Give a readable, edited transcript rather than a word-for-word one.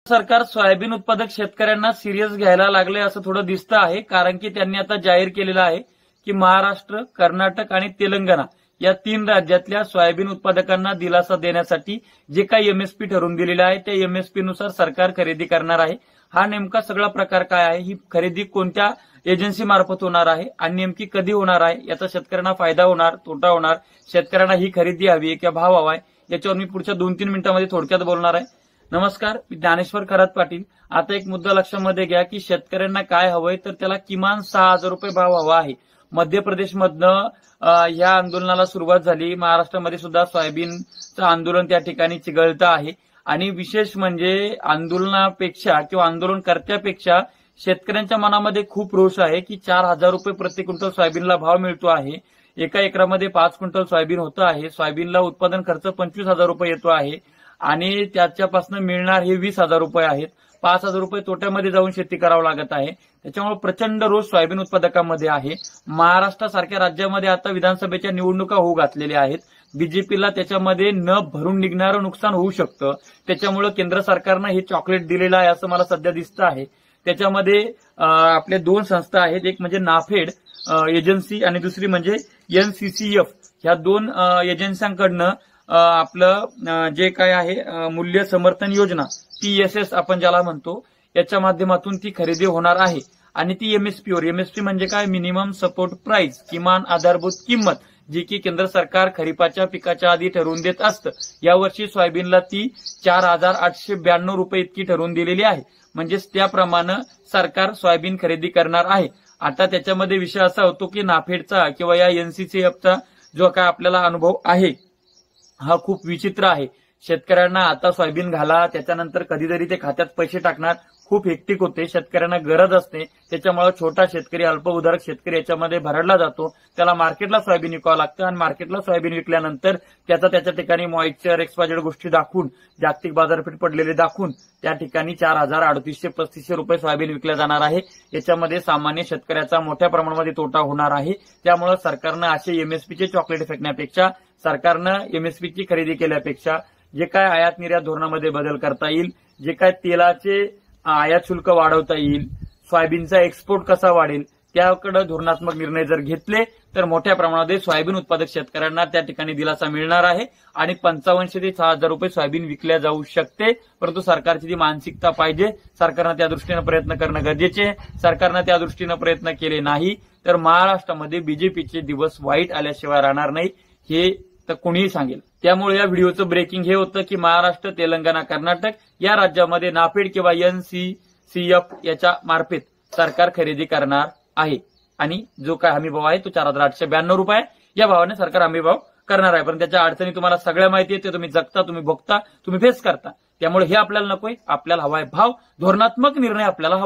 सरकार सोयाबीन उत्पादक शेतकऱ्यांना सिरियस घ्यायला लागले असं थोडं दिसतं आहे, कारण की त्यांनी आता जाहीर केलेलं आहे की महाराष्ट्र, कर्नाटक आणि तेलंगणा या 3 राज्यातल्या सोयाबीन उत्पादकांना दिलासा देण्यासाठी जे काही एमएसपी ठरवून दिलेलं आहे त्या एमएसपी नुसार सरकार खरेदी करणार आहे। हा नेमका सगळा प्रकार काय आहे, ही खरेदी कोणत्या एजन्सी मार्फत होणार आहे आणि नेमकी कधी होणार आहे, याचा शेतकऱ्यांना फायदा होणार, तोटा होणार, शेतकऱ्यांना ही खरेदी हवी आहे किंवा भाव हवाय, याच्यावर मी पुढच्या 2-3 मिनिटांमध्ये थोडक्यात बोलणार आहे। नमस्कार, मी ज्ञानेश्वर खरात पाटील। आता एक मुद्दा लक्षामध्ये घ्या की शेतकऱ्यांना काय हवंय, तर त्याला किमान 6,000 रुपये भाव हवा आहे। मध्य प्रदेशमधनं या आंदोलनाला सुरुवात झाली। महाराष्ट्रामध्ये सुद्धा सोयाबीनचं आंदोलन त्या ठिकाणी चिघळतं आहे आणि विशेष म्हणजे आंदोलनापेक्षा किंवा आंदोलनकर्त्यापेक्षा शेतकऱ्यांच्या मनामध्ये खूप रोष आहे की 4,000 रुपये प्रति क्विंटल सोयाबीनला भाव मिळतो आहे। एका एकरामध्ये 5 क्विंटल सोयाबीन होतं आहे। सोयाबीनला उत्पादन खर्च 25,000 रुपये येतो आहे आणि त्याच्यापासून मिळणार हे 20,000 रुपये आहेत। 5,000 रुपये तोट्यामध्ये जाऊन शेती करावं लागत आहे। त्याच्यामुळे प्रचंड रोष सोयाबीन उत्पादकांमध्ये आहे। महाराष्ट्रासारख्या राज्यामध्ये आता विधानसभेच्या निवडणुका होऊ घातलेल्या आहेत। बीजेपीला त्याच्यामध्ये न भरून निघणारं नुकसान होऊ शकतं। त्याच्यामुळे केंद्र सरकारनं हे चॉकलेट दिलेलं आहे असं मला सध्या दिसतं आहे। त्याच्यामध्ये आपल्या 2 संस्था आहेत, एक म्हणजे नाफेड एजन्सी आणि दुसरी म्हणजे एनसीसीएफ। ह्या 2 एजन्सींकडनं आपलं जे काय आहे मूल्य समर्थन योजना TSS आपण ज्याला म्हणतो, याच्या माध्यमातून ती खरेदी होणार आहे आणि ती एमएसपीवर, एमएसपी म्हणजे काय, मिनिमम सपोर्ट प्राइस, किमान आधारभूत किंमत, जी की केंद्र सरकार खरीपाच्या पिकाच्या आधी ठरवून देत असतं। यावर्षी सोयाबीनला ती 4,892 रुपये इतकी ठरवून दिलेली आहे। म्हणजेच त्याप्रमाणे सरकार सोयाबीन खरेदी करणार आहे। आता त्याच्यामध्ये विषय असा होतो की नाफेडचा किंवा या एनसीसीएफचा जो काय आपल्याला अनुभव आहे हा खूप विचित्र आहे। शेतकऱ्यांना आता सोयाबीन घाला, त्याच्यानंतर कधीतरी ते खात्यात पैसे टाकणार, खूप हेक्टिक होते, शेतकऱ्यांना गरज असते। त्याच्यामुळे छोटा शेतकरी, अल्पभूधारक शेतकरी याच्यामध्ये भरडला जातो। त्याला मार्केटला सोयाबीन विकावं लागतं आणि मार्केटला सोयाबीन विकल्यानंतर त्याच्या ठिकाणी मॉइश्चर, एक्सपायर्ड गोष्टी दाखवून, जागतिक बाजारपेठ पडलेले दाखवून त्या ठिकाणी 4,038-3500 रुपये सोयाबीन विकल्या जाणार आहे। याच्यामध्ये सामान्य शेतकऱ्याचा मोठ्या प्रमाणामध्ये तोटा होणार आहे। त्यामुळे सरकारनं असे एमएसपीचे चॉकलेट फेकण्यापेक्षा, सरकारनं एमएसपीची खरेदी केल्यापेक्षा जे काय आयात निर्यात धोरणामध्ये बदल करता येईल, जे काय तेलाचे आयात शुल्क वाढवता येईल, सोयाबीनचा एक्सपोर्ट कसा वाढेल, त्याकडे धोरणात्मक निर्णय जर घेतले तर मोठ्या प्रमाणामध्ये सोयाबीन उत्पादक शेतकऱ्यांना त्या ठिकाणी दिलासा मिळणार आहे आणि 5,500 ते 6,000 रुपये सोयाबीन विकल्या जाऊ शकते। परंतु सरकारची ती मानसिकता पाहिजे, सरकारनं त्या दृष्टीनं प्रयत्न करणं गरजेचे आहे। सरकारनं त्या दृष्टीनं प्रयत्न केले नाही तर महाराष्ट्रामध्ये बीजेपीचे दिवस वाईट आल्याशिवाय राहणार नाही, हे तर कोणीही सांगेल। त्यामुळे या व्हिडिओचं ब्रेकिंग हे होतं की महाराष्ट्र, तेलंगणा, कर्नाटक या राज्यामध्ये नाफेड किंवा एनसीसीएफ याच्या मार्फत सरकार खरेदी करणार आहे आणि जो काय हमी भाव आहे तो 4,892 रुपये या भावाने सरकार हमी भाव करणार आहे। पण त्याच्या अडचणी तुम्हाला सगळ्या माहिती आहे, ते तुम्ही जगता, तुम्ही भोगता, तुम्ही फेस करता। त्यामुळे हे आपल्याला नकोय, आपल्याला हवाय भाव, धोरणात्मक निर्णय आपल्याला हवा।